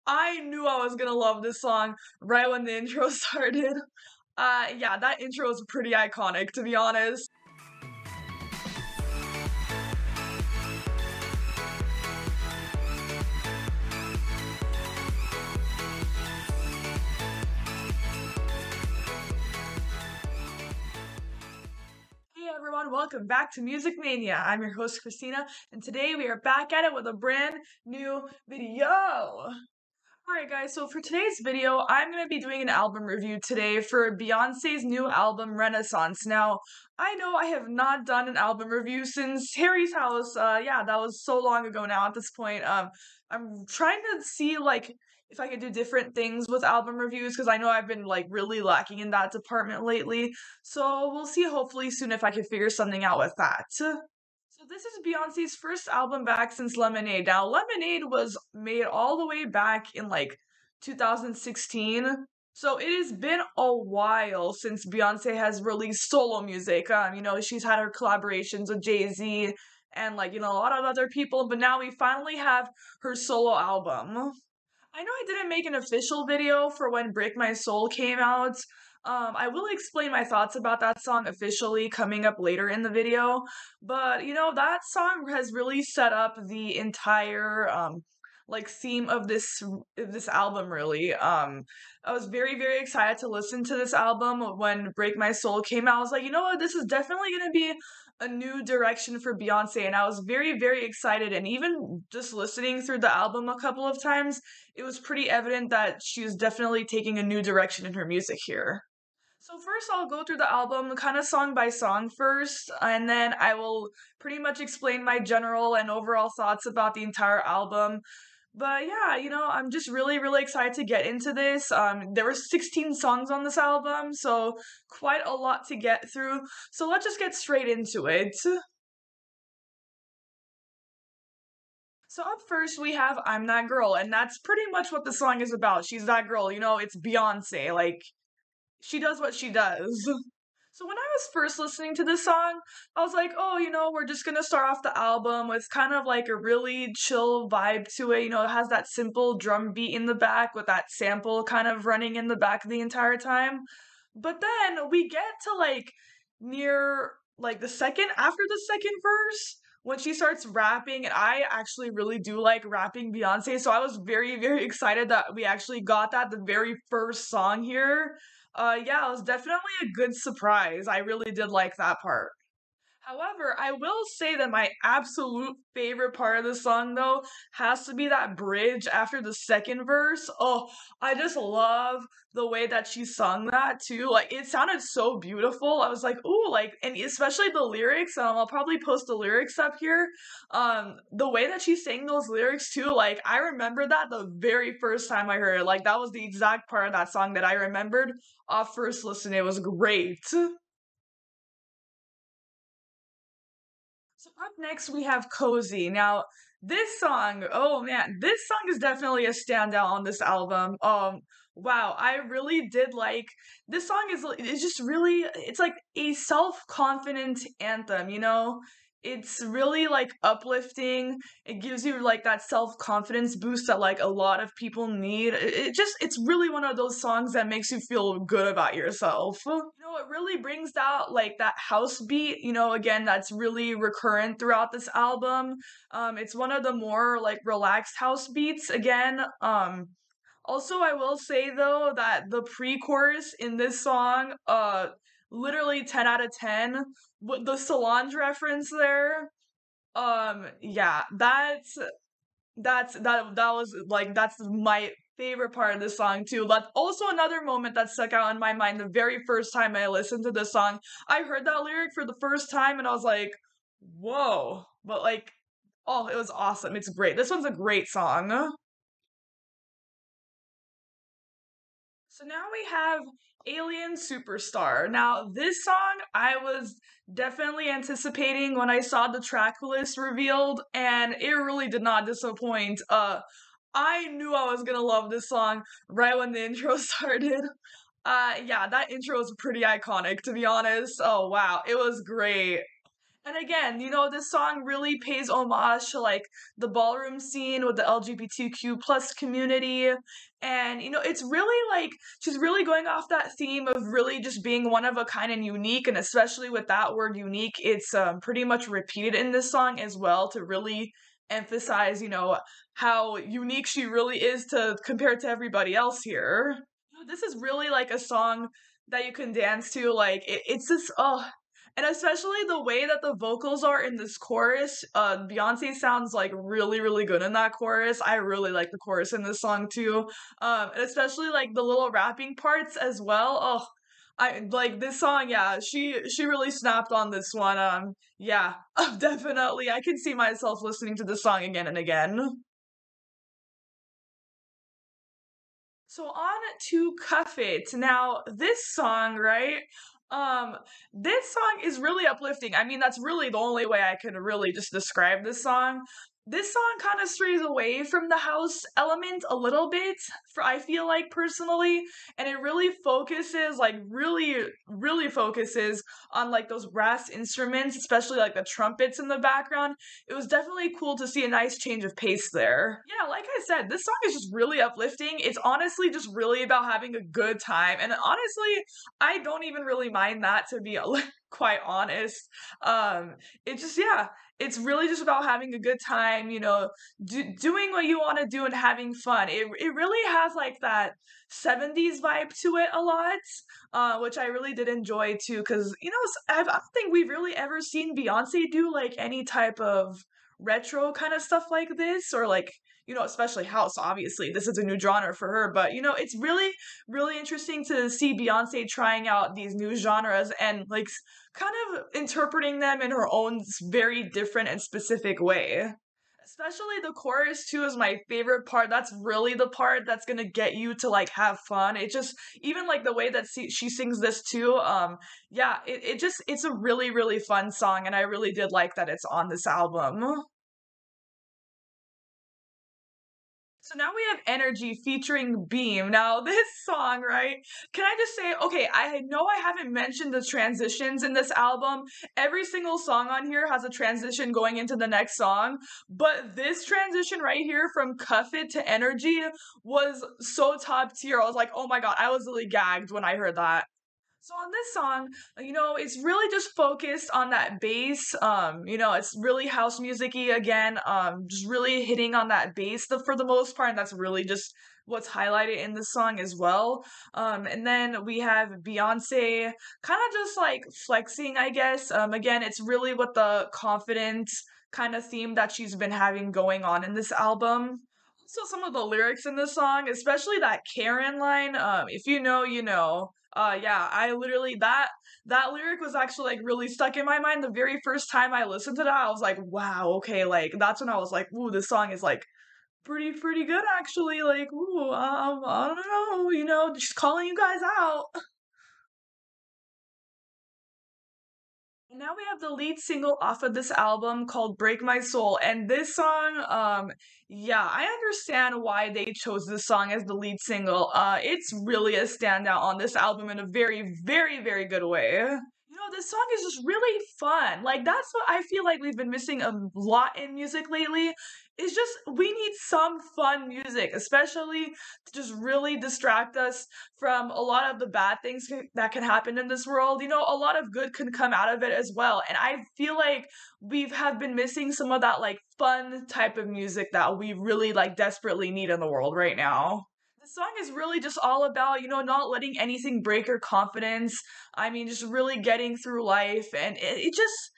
I knew I was gonna love this song right when the intro started. Yeah, that intro is pretty iconic, to be honest. Hey everyone, welcome back to Music Mania. I'm your host Christina, and today we are back at it with a brand new video. Alright guys, so for today's video, I'm going to be doing an album review today for Beyonce's new album, Renaissance. Now, I know I have not done an album review since Harry's House. Yeah, that was so long ago now at this point. I'm trying to see, if I could do different things with album reviews, because I know I've been, really lacking in that department lately. So we'll see hopefully soon if I can figure something out with that. So this is Beyonce's first album back since Lemonade. Now, Lemonade was made all the way back in 2016. So it has been a while since Beyonce has released solo music. She's had her collaborations with Jay-Z and a lot of other people, but now we finally have her solo album. I know I didn't make an official video for when Break My Soul came out. I will explain my thoughts about that song officially coming up later in the video, but that song has really set up the entire theme of this album really. I was very very excited to listen to this album when Break My Soul came out. I was like, you know what, this is definitely going to be a new direction for Beyonce, and I was very very excited, and even just listening through the album a couple of times, it was pretty evident that she was definitely taking a new direction in her music here. So first I'll go through the album kind of song by song first, and then I will pretty much explain my general and overall thoughts about the entire album. But yeah, I'm just really, really excited to get into this. There were 16 songs on this album, so quite a lot to get through. So let's just get straight into it. So up first we have I'm That Girl, and that's pretty much what the song is about. She's that girl, it's Beyonce, she does what she does. So when I was first listening to this song, I was like, oh, we're just gonna start off the album with kind of like a really chill vibe to it. It has that simple drum beat in the back with that sample kind of running in the back the entire time. But then we get to near the second after the second verse when she starts rapping, and I actually really do like rapping Beyonce, so I was very very excited that we actually got that the very first song here. Yeah, it was definitely a good surprise. I really did like that part. However, I will say that my absolute favorite part of the song, though, has to be that bridge after the second verse. Oh, I just love the way that she sung that, too. It sounded so beautiful. I was like, ooh, and especially the lyrics. I'll probably post the lyrics up here. The way that she sang those lyrics, too, I remember that the very first time I heard it. That was the exact part of that song that I remembered off first listen. It was great. So up next we have Cozy. Now, this song, oh man, this song is definitely a standout on this album. Wow, I really did like this song is just really it's like a self-confident anthem. It's really uplifting. It gives you that self-confidence boost that a lot of people need. It's really one of those songs that makes you feel good about yourself. It really brings out that house beat, again, that's really recurrent throughout this album. It's one of the more relaxed house beats again. Also I will say though that the pre-chorus in this song, literally 10 out of 10. With the Solange reference there, yeah, that was that's my favorite part of this song too. That's also another moment that stuck out in my mind the very first time I listened to this song. I heard that lyric for the first time and I was like, whoa. But oh, it was awesome. It's great. This one's a great song. So now we have Alien Superstar. Now, this song I was definitely anticipating when I saw the track list revealed, and it really did not disappoint. I knew I was gonna love this song right when the intro started. Yeah, that intro is pretty iconic, to be honest. Oh wow, it was great. And again, this song really pays homage to like the ballroom scene with the LGBTQ plus community. And it's really like she's really going off that theme of really just being one of a kind and unique. And especially with that word unique, it's pretty much repeated in this song as well to really emphasize, how unique she really is to compared to everybody else here. This is really like a song that you can dance to. Like it's this and especially the way that the vocals are in this chorus, Beyonce sounds like really, really good in that chorus. I really like the chorus in this song too. And especially like the little rapping parts as well. Oh, I like this song, yeah, she really snapped on this one. Yeah, definitely. I can see myself listening to this song again and again. So on to Cuff It. Now, this song, right? Um, this song is really uplifting. I mean, that's really the only way I can really just describe this song. This song kind of strays away from the house element a little bit, for I feel like personally, and it really focuses, like really, really focuses on like those brass instruments, especially like the trumpets in the background. It was definitely cool to see a nice change of pace there. Yeah, like I said, this song is just really uplifting. It's honestly just really about having a good time. And honestly, I don't even really mind that to be quite honest. Um, it just, yeah, it's really just about having a good time, doing what you want to do and having fun. It really has like that 70s vibe to it a lot, which I really did enjoy too. Because, I don't think we've really ever seen Beyonce do like any type of retro kind of stuff like this, or like, especially house, obviously. This is a new genre for her, but it's really, really interesting to see Beyonce trying out these new genres and like kind of interpreting them in her own very different and specific way. Especially the chorus too is my favorite part. That's really the part that's gonna get you to like have fun. It just even like the way that she sings this too. Yeah, it's a really really fun song, and I really did like that it's on this album. So now we have Energy featuring Beam. Now, this song, right? Can I just say, okay, I know I haven't mentioned the transitions in this album. Every single song on here has a transition going into the next song, but this transition right here from Cuff It to Energy was so top tier. I was like, oh my god, I was really gagged when I heard that. So on this song, it's really just focused on that bass. It's really house musicy again. Just really hitting on that bass for the most part, and that's really just what's highlighted in this song as well. And then we have Beyonce kind of just like flexing, I guess. Again, it's really what the confident kind of theme that she's been having going on in this album. Also, some of the lyrics in this song, especially that Karen line, if you know, you know. Yeah, I literally that lyric was actually like really stuck in my mind. The very first time I listened to that, I was like, wow, okay, like that's when I was like, ooh, this song is like pretty good actually. Like, ooh, I don't know, just calling you guys out. Now we have the lead single off of this album called Break My Soul. And this song, yeah, I understand why they chose this song as the lead single. It's really a standout on this album in a very, very, very good way. This song is just really fun. Like, that's what I feel like we've been missing a lot in music lately. It's just, we need some fun music, especially to just really distract us from a lot of the bad things that can happen in this world. A lot of good can come out of it as well. And I feel like have been missing some of that, like, fun type of music that we really, like, desperately need in the world right now. The song is really just all about, not letting anything break your confidence. I mean, just really getting through life, and it just,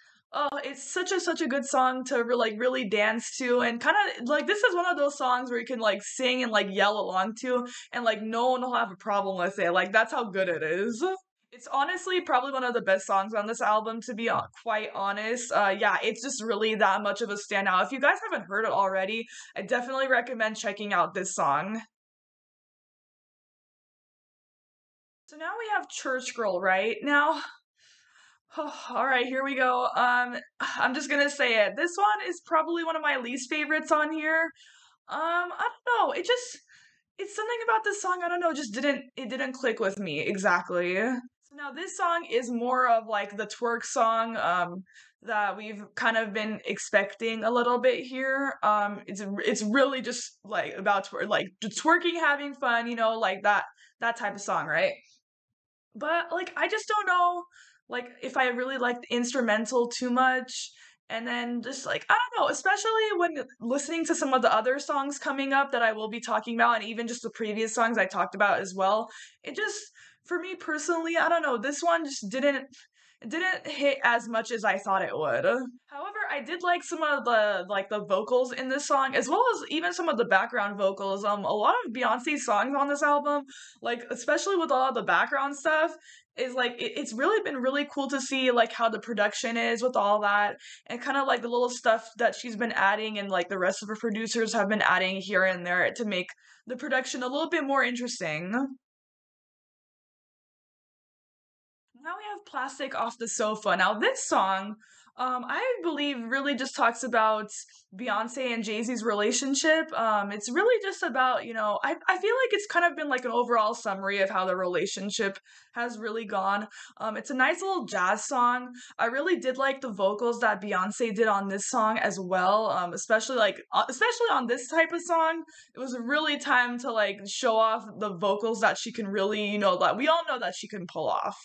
it's such a good song to like really dance to, and kind of like this is one of those songs where you can like sing and like yell along to, and like no one will have a problem with it. Like that's how good it is. It's honestly probably one of the best songs on this album, to be quite honest. Yeah, it's just really that much of a standout. If you guys haven't heard it already, I definitely recommend checking out this song. So now we have Church Girl, right? Now, all right, here we go. I'm just gonna say it. This one is probably one of my least favorites on here. I don't know. It's something about this song. I don't know. Just didn't click with me exactly. So Now this song is more of like the twerk song that we've kind of been expecting a little bit here. It's really just like about like twerking, having fun, like that type of song, right? But like I just don't know like if I really like the instrumental too much. And then just like I don't know, especially when listening to some of the other songs coming up that I will be talking about, and even just the previous songs I talked about as well. It just for me personally, I don't know, this one just didn't hit as much as I thought it would. However, I did like some of the vocals in this song, as well as even some of the background vocals. A lot of Beyonce's songs on this album, like especially with a lot of the background stuff, is like it's really been really cool to see like how the production is with all that, and kind of like the little stuff that she's been adding, and like the rest of her producers have been adding here and there to make the production a little bit more interesting. Now we have Plastic Off the Sofa. Now, this song, I believe, really just talks about Beyonce and Jay-Z's relationship. It's really just about, I feel like it's kind of been like an overall summary of how the relationship has really gone. It's a nice little jazz song. I really did like the vocals that Beyonce did on this song as well, especially on this type of song. It was really time to like show off the vocals that she can really, that we all know that she can pull off.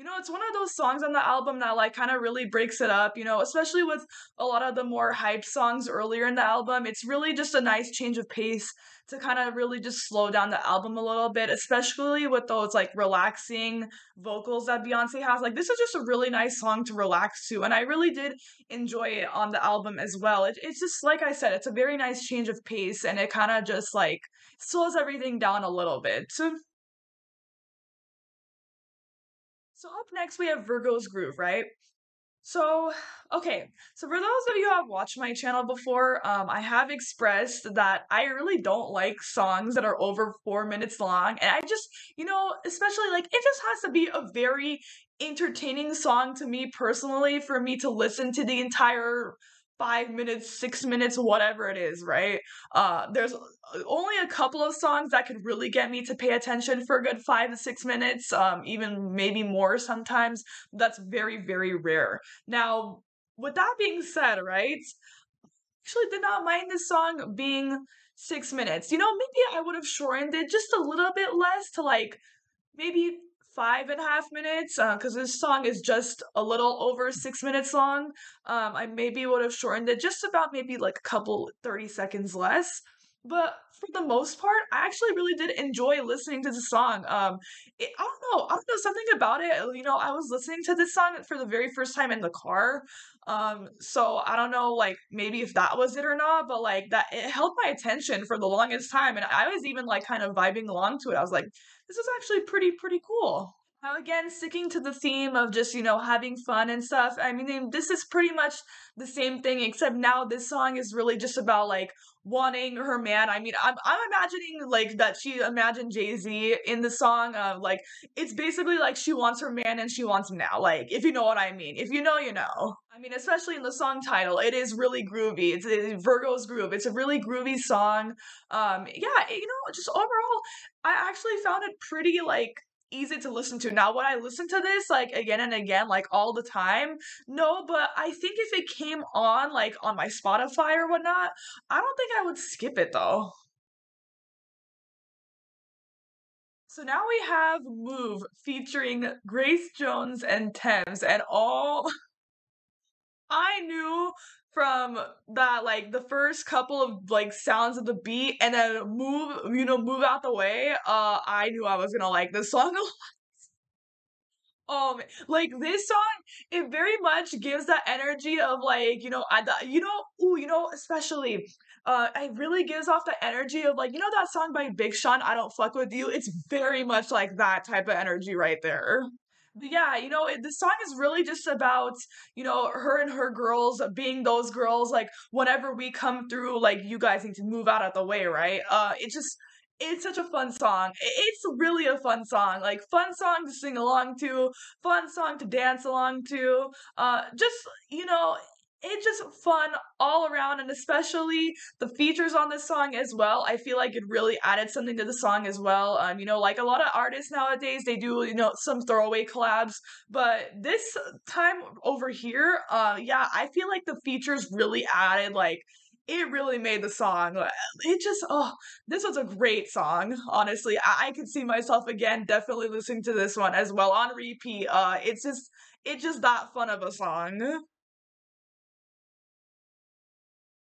It's one of those songs on the album that like kind of really breaks it up, especially with a lot of the more hype songs earlier in the album. It's really just a nice change of pace to kind of really just slow down the album a little bit, especially with those like relaxing vocals that Beyonce has. Like this is just a really nice song to relax to, and I really did enjoy it on the album as well. It's just like I said, it's a very nice change of pace, and it kind of just like slows everything down a little bit. So up next we have Virgo's Groove, right? So, okay. So for those of you who have watched my channel before, I have expressed that I really don't like songs that are over 4 minutes long. And I just, especially like it just has to be a very entertaining song to me personally for me to listen to the entire 5 minutes, 6 minutes, whatever it is, right? There's only a couple of songs that could really get me to pay attention for a good 5 to 6 minutes, even maybe more sometimes. That's very, very rare. Now, with that being said, right, actually did not mind this song being 6 minutes. Maybe I would have shortened it just a little bit less to like maybe 5.5 minutes, because this song is just a little over 6 minutes long. I maybe would have shortened it just about maybe like a couple 30 seconds less. But for the most part, I actually really did enjoy listening to the song. I don't know, something about it. I was listening to this song for the very first time in the car. So I don't know, like maybe if that was it or not, but like that it held my attention for the longest time, and I was even like kind of vibing along to it. I was like, this is actually pretty cool. Now again, sticking to the theme of just, having fun and stuff. I mean, this is pretty much the same thing, except now this song is really just about like wanting her man. I mean, I'm imagining like that she imagined Jay-Z in the song. It's basically like she wants her man and she wants him now. Like, if you know what I mean. If you know, you know. I mean, especially in the song title, it is really groovy. It's Virgo's Groove. It's a really groovy song. Yeah, just overall, I actually found it pretty like easy to listen to. Now, would I listen to this like again and again, like all the time? No, but I think if it came on like on my Spotify or whatnot, I don't think I would skip it though. So now we have Move featuring Grace Jones and Thames, and all I knew from that, like the first couple of like sounds of the beat and then move out the way, I knew I was gonna like this song. Like this song, it very much gives that energy of like, especially, it really gives off the energy of like, that song by Big Sean, I Don't Fuck With You. It's very much like that type of energy right there. But yeah, this song is really just about, her and her girls being those girls, like, whenever we come through, like, you guys need to move out of the way, right? It's such a fun song. It's really a fun song. Like, fun song to sing along to, fun song to dance along to. Just, it's just fun all around, and especially the features on this song as well. I feel like it really added something to the song as well. Like a lot of artists nowadays, they do, some throwaway collabs, but this time over here, yeah, I feel like the features really added, like, it really made the song. It just, oh, this was a great song, honestly. I could see myself again definitely listening to this one as well on repeat. It's just that fun of a song.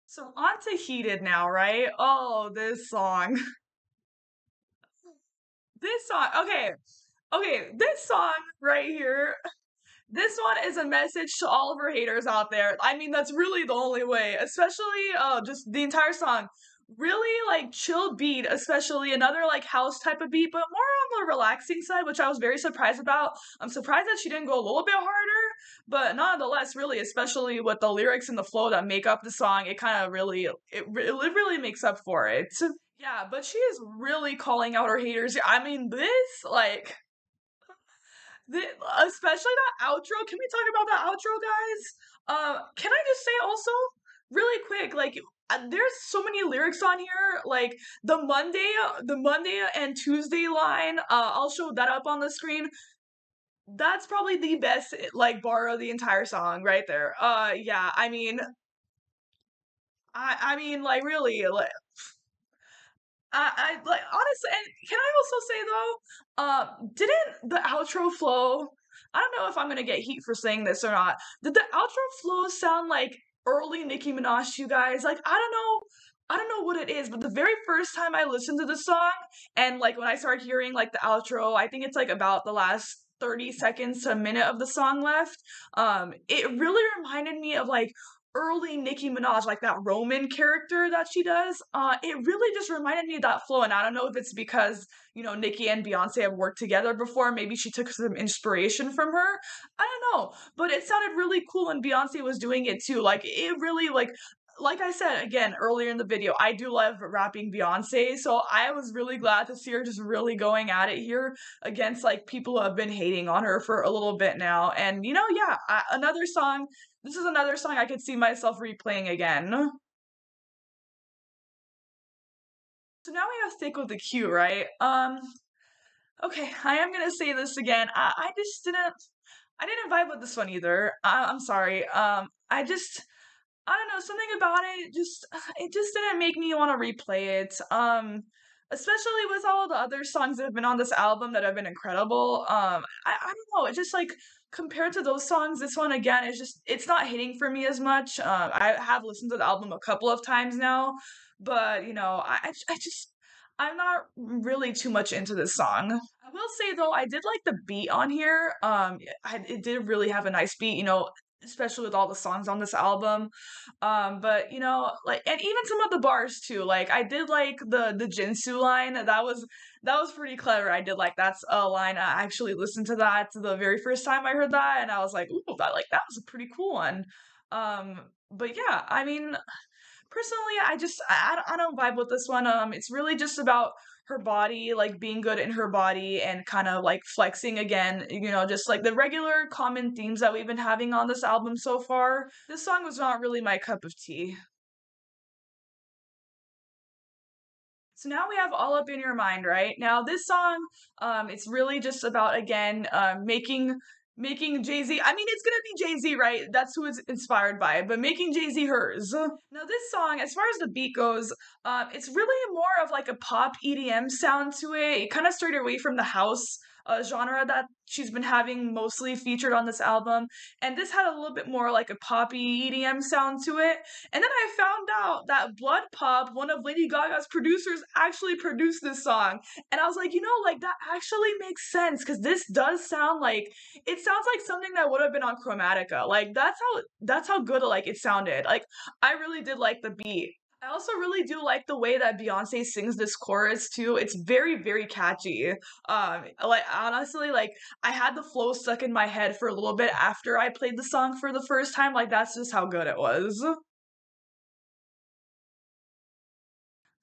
So on to Heated now, right? Oh, this song. This song. Okay. Okay, this song right here. This one is a message to all of her haters out there. I mean, that's really the only way, especially just the entire song. Really like chill beat, especially another like house type of beat, but more on the relaxing side, which I was very surprised about. I'm surprised that she didn't go a little bit harder, but nonetheless, really, especially with the lyrics and the flow that make up the song, it kind of really it really makes up for it. Yeah, but she is really calling out her haters. I mean, this like the, especially that outro. Can we talk about that outro, guys? Can I just say also, really quick, like there's so many lyrics on here. Like the Monday and Tuesday line. I'll show that up on the screen. That's probably the best like bar of the entire song right there. Yeah. I mean, like really, like I like honestly, and can I also say though, didn't the outro flow? I don't know if I'm gonna get heat for saying this or not. Did the outro flow sound like early Nicki Minaj to you guys? Like I don't know what it is, but the very first time I listened to the song, and like when I started hearing like the outro, I think it's like about the last 30 seconds to a minute of the song left. It really reminded me of like early Nicki Minaj, like that Roman character that she does. It really just reminded me of that flow, and I don't know if it's because Nicki and Beyonce have worked together before. Maybe she took some inspiration from her. I don't know, but it sounded really cool, and Beyonce was doing it too. Like it really like I said again earlier in the video, I do love rapping Beyonce, so I was really glad to see her just really going at it here against like people who have been hating on her for a little bit now. And yeah, another song. This is another song I could see myself replaying again. So now we have Thique with the Q, right? Okay, I am gonna say this again. I just I didn't vibe with this one either. I'm sorry. I don't know, something about it just it just didn't make me want to replay it. Especially with all the other songs that have been on this album that have been incredible. I don't know, it just like compared to those songs, this one again is just it's not hitting for me as much. I have listened to the album a couple of times now, but I just I'm not really too much into this song. I will say though, I did like the beat on here. It did really have a nice beat, especially with all the songs on this album. But like, and even some of the bars too. Like, I did like the Jinsu line. That was pretty clever. I did like that's a line. I actually listened to that the very first time I heard that, and I was like, ooh, that was a pretty cool one. But yeah, I mean, personally, I don't vibe with this one. It's really just about her body, like being good in her body and kind of like flexing again, just like the regular common themes that we've been having on this album so far. This song was not really my cup of tea. So now we have All Up in Your Mind, right? Now this song, it's really just about again, making Jay-Z. I mean, it's gonna be Jay-Z, right? That's who it's inspired by, but making Jay-Z hers. Now this song, as far as the beat goes, it's really more of like a pop EDM sound to it. It kind of strayed away from the house genre that she's been having mostly featured on this album, and this had a little bit more like a poppy EDM sound to it. And then I found out that Blood Pop, one of Lady Gaga's producers, actually produced this song. And I was like, like that actually makes sense because this does sound like it sounds like something that would have been on Chromatica. Like that's how good like it sounded. Like I really did like the beat. I also really do like the way that Beyonce sings this chorus too. It's very, very catchy. Like honestly, like I had the flow stuck in my head for a little bit after I played the song for the first time. Like that's just how good it was.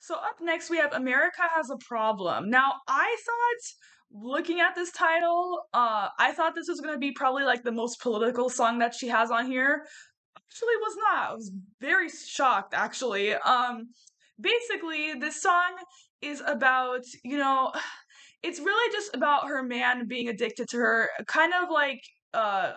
So up next we have America Has a Problem. Now I thought looking at this title, I thought this was gonna be probably like the most political song that she has on here. Actually was not. I was very shocked actually. Basically this song is about, it's really just about her man being addicted to her, kind of like uh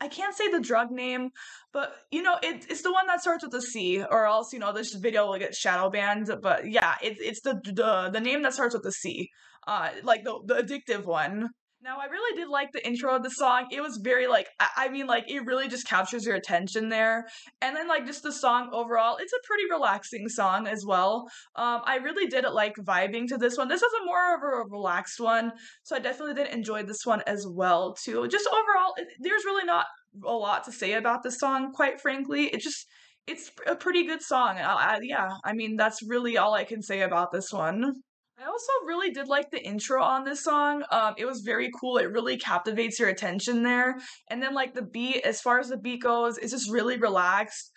I can't say the drug name, but it's the one that starts with a C, or else this video will get shadow banned. But yeah, it's the name that starts with a C, like the addictive one. Now, I really did like the intro of the song. It was very like, I mean, like it really just captures your attention there. And then like just the song overall, it's a pretty relaxing song as well. I really did like vibing to this one. This is a more of a relaxed one, so I definitely did enjoy this one as well too. Just overall, there's really not a lot to say about this song, quite frankly. It's a pretty good song. Yeah, I mean that's really all I can say about this one. I also really did like the intro on this song. It was very cool. It really captivates your attention there. And then like the beat, as far as the beat goes, it's just really relaxed.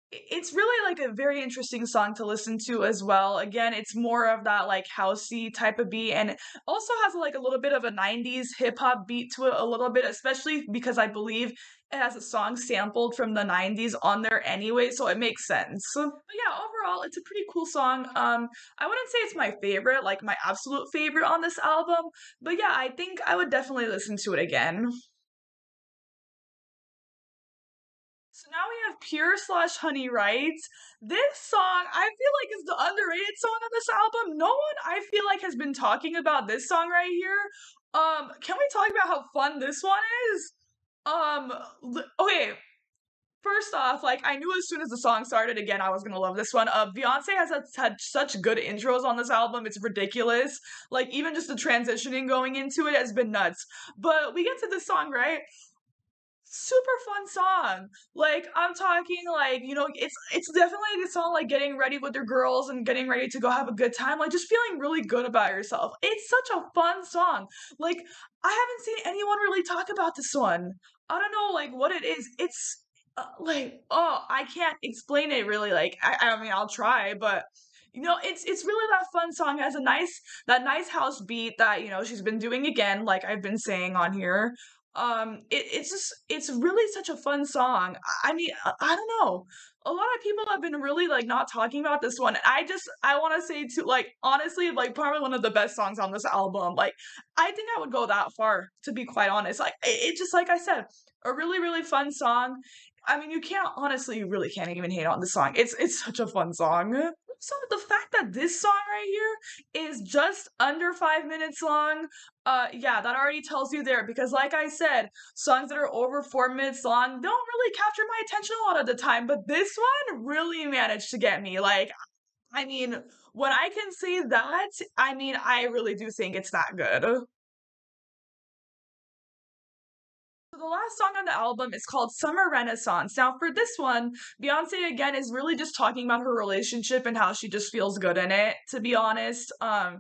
It's really like a very interesting song to listen to as well. Again, it's more of that like housey type of beat, and it also has like a little bit of a 90s hip hop beat to it a little bit, especially because I believe it has a song sampled from the 90s on there anyway, so it makes sense. But yeah, overall, it's a pretty cool song. I wouldn't say it's my favorite, like my absolute favorite on this album, but yeah, I think I would definitely listen to it again. So now we have Pure slash Honey Rights. This song, I feel like is the underrated song on this album. No one I feel like has been talking about this song right here. Can we talk about how fun this one is? Um, okay, first off, like I knew as soon as the song started, again, I was gonna love this one. Beyonce has had such good intros on this album; it's ridiculous. Like even just the transitioning going into it has been nuts. But we get to this song, right? Super fun song. Like I'm talking like, it's definitely a song like getting ready with your girls and getting ready to go have a good time, like just feeling really good about yourself. It's such a fun song. Like I haven't seen anyone really talk about this one. I don't know like what it is. It's like oh, I can't explain it really. Like I mean I'll try, but it's really that fun song. It has that nice house beat that she's been doing again, like I've been saying on here. It's really such a fun song. I mean, I don't know. A lot of people have been really like not talking about this one. I want to say too, like honestly, like probably one of the best songs on this album. Like I think I would go that far to be quite honest. Like it just like I said, a really fun song. I mean, you really can't even hate on the song. It's such a fun song. So the fact that this song right here is just under 5 minutes long, yeah, that already tells you there, because like I said, songs that are over 4 minutes long don't really capture my attention a lot of the time, but this one really managed to get me. Like, I mean, when I can say that, I mean, I really do think it's that good. So the last song on the album is called Summer Renaissance. Now, for this one, Beyonce again is really just talking about her relationship and how she just feels good in it, to be honest. I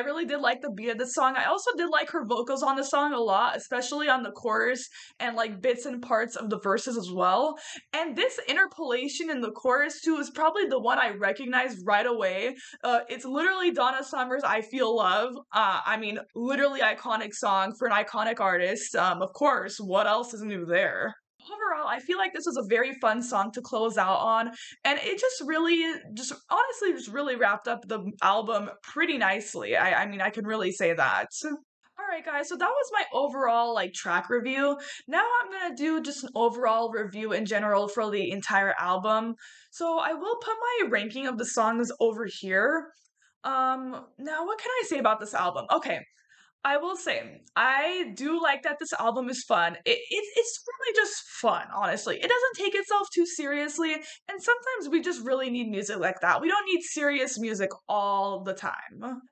really did like the beat of the song. I also did like her vocals on the song a lot, especially on the chorus and like bits and parts of the verses as well. And this interpolation in the chorus too is probably the one I recognized right away. It's literally Donna Summer's I Feel Love. I mean, literally iconic song for an iconic artist. Of course, what else is new there? Overall, I feel like this was a very fun song to close out on, and it just really, just honestly, just really wrapped up the album pretty nicely. I mean, I can really say that. All right, guys, so that was my overall like track review. Now I'm gonna do just an overall review in general for the entire album. So I will put my ranking of the songs over here. Now what can I say about this album? Okay, I will say, I do like that this album is fun. It's really just fun, honestly. It doesn't take itself too seriously, and sometimes we just really need music like that. We don't need serious music all the time.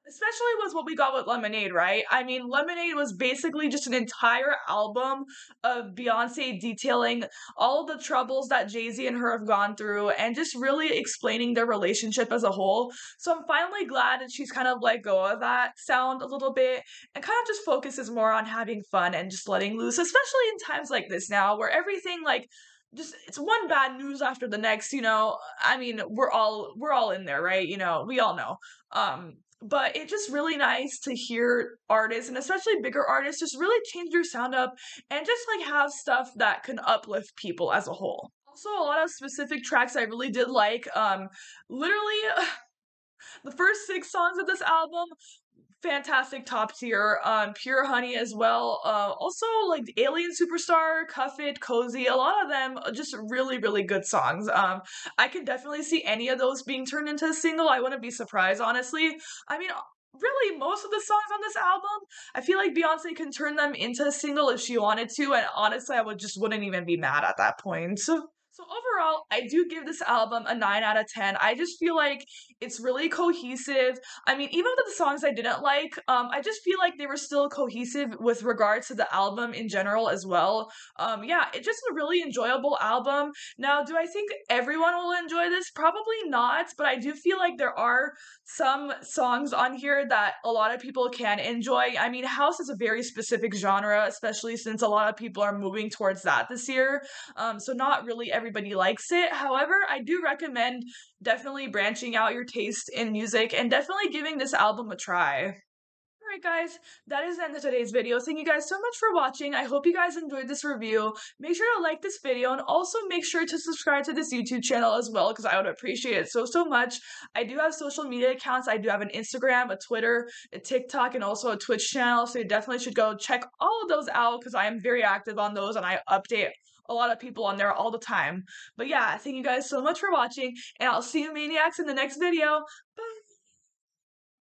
Especially with what we got with Lemonade, right? I mean, Lemonade was basically just an entire album of Beyonce detailing all the troubles that Jay-Z and her have gone through and just really explaining their relationship as a whole. So I'm finally glad that she's kind of let go of that sound a little bit and kind of just focuses more on having fun and just letting loose, especially in times like this now where everything like just it's one bad news after the next, I mean, we're all in there, right? We all know. But it's just really nice to hear artists and especially bigger artists just really change their sound up and just like have stuff that can uplift people as a whole. Also, a lot of specific tracks I really did like. Literally, the first 6 songs of this album, fantastic, top tier. Pure Honey as well. Also like Alien Superstar, Cuff It, Cozy, a lot of them just really, really good songs. I can definitely see any of those being turned into a single. I wouldn't be surprised, honestly. I mean, really, most of the songs on this album, I feel like Beyonce can turn them into a single if she wanted to, and honestly, I wouldn't even be mad at that point. So overall, I do give this album a 9 out of 10. I just feel like it's really cohesive. I mean, even with the songs I didn't like, I just feel like they were still cohesive with regards to the album in general as well. Yeah, it's just a really enjoyable album. Now, do I think everyone will enjoy this? Probably not, but I do feel like there are some songs on here that a lot of people can enjoy. I mean, house is a very specific genre, especially since a lot of people are moving towards that this year. So not really everybody likes it. However, I do recommend definitely branching out your taste in music and definitely giving this album a try. Alright guys, that is the end of today's video. Thank you guys so much for watching. I hope you guys enjoyed this review. Make sure to like this video and also make sure to subscribe to this YouTube channel as well because I would appreciate it so, so much. I do have social media accounts. I do have an Instagram, a Twitter, a TikTok, and also a Twitch channel. So you definitely should go check all of those out because I am very active on those and I update a lot of people on there all the time. But yeah, thank you guys so much for watching and I'll see you maniacs in the next video. Bye!